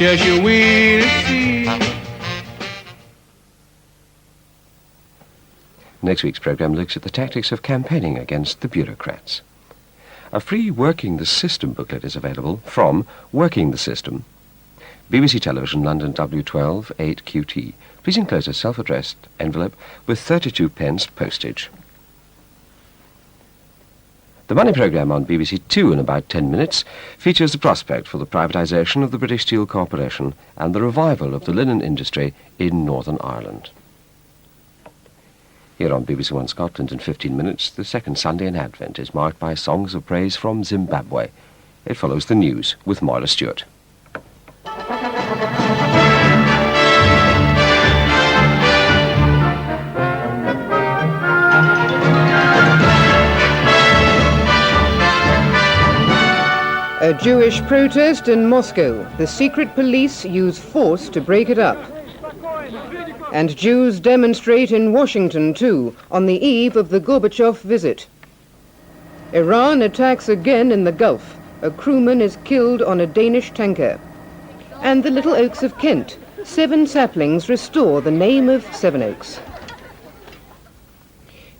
Just you wait and see. Next week's programme looks at the tactics of campaigning against the bureaucrats. A free Working the System booklet is available from Working the System, BBC Television, London, W12 8QT. Please enclose a self-addressed envelope with 32 pence postage. The Money programme on BBC2 in about 10 minutes features the prospect for the privatisation of the British Steel Corporation and the revival of the linen industry in Northern Ireland. Here on BBC1 Scotland in 15 minutes, the second Sunday in Advent is marked by songs of praise from Zimbabwe. It follows the news with Moira Stuart. A Jewish protest in Moscow. The secret police use force to break it up. And Jews demonstrate in Washington, too, on the eve of the Gorbachev visit. Iran attacks again in the Gulf. A crewman is killed on a Danish tanker. And the Little Oaks of Kent. 7 saplings restore the name of Sevenoaks.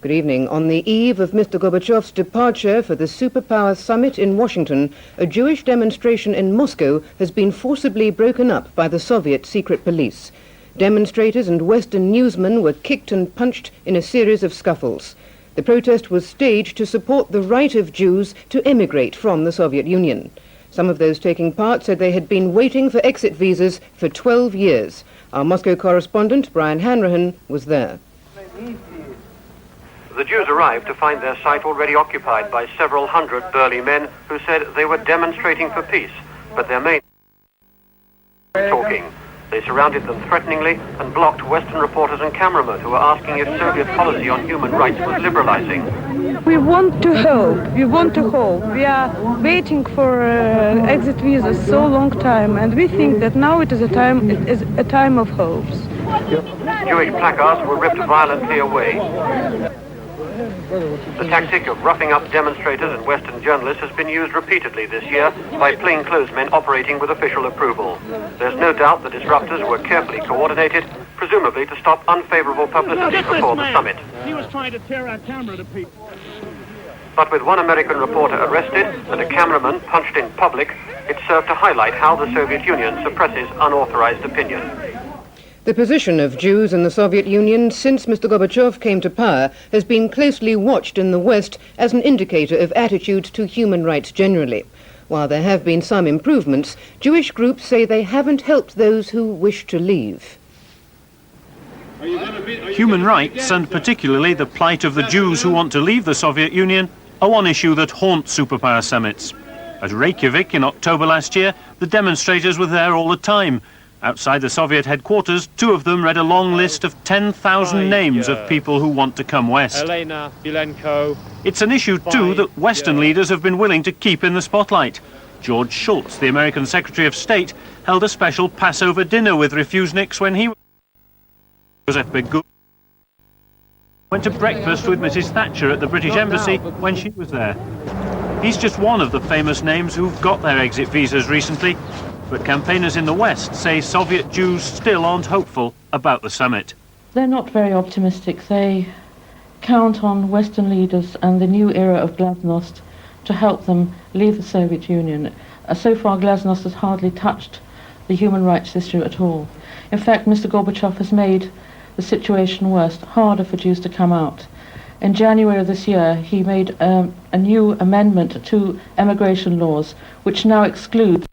Good evening. On the eve of Mr. Gorbachev's departure for the Superpower Summit in Washington, a Jewish demonstration in Moscow has been forcibly broken up by the Soviet secret police. Demonstrators and Western newsmen were kicked and punched in a series of scuffles. The protest was staged to support the right of Jews to emigrate from the Soviet Union. Some of those taking part said they had been waiting for exit visas for 12 years. Our Moscow correspondent, Brian Hanrahan, was there. The Jews arrived to find their site already occupied by several hundred burly men who said they were demonstrating for peace, but their main talking. They surrounded them threateningly and blocked Western reporters and cameramen who were asking if Soviet policy on human rights was liberalizing. We want to help. We want to help. We are waiting for exit visas so long time, and we think that now it is a time of hopes. Jewish placards were ripped violently away. The tactic of roughing up demonstrators and Western journalists has been used repeatedly this year by plainclothesmen operating with official approval. There's no doubt the disruptors were carefully coordinated, presumably to stop unfavorable publicity before the summit. He was trying to tear our camera to people. But with one American reporter arrested and a cameraman punched in public, it served to highlight how the Soviet Union suppresses unauthorized opinion. The position of Jews in the Soviet Union since Mr. Gorbachev came to power has been closely watched in the West as an indicator of attitude to human rights generally. While there have been some improvements, Jewish groups say they haven't helped those who wish to leave. Human rights, and particularly the plight of the Jews who want to leave the Soviet Union, are one issue that haunts superpower summits. At Reykjavik in October last year, the demonstrators were there all the time. Outside the Soviet headquarters, 2 of them read a long list of 10,000 names of people who want to come west. It's an issue, too, that Western leaders have been willing to keep in the spotlight. George Shultz, the American Secretary of State, held a special Passover dinner with refuseniks when he went to breakfast with Mrs. Thatcher at the British Embassy when she was there. He's just one of the famous names who've got their exit visas recently. But campaigners in the West say Soviet Jews still aren't hopeful about the summit. They're not very optimistic. They count on Western leaders and the new era of glasnost to help them leave the Soviet Union. So far, glasnost has hardly touched the human rights issue at all. In fact, Mr. Gorbachev has made the situation worse, harder for Jews to come out. In January of this year, he made a new amendment to emigration laws, which now excludes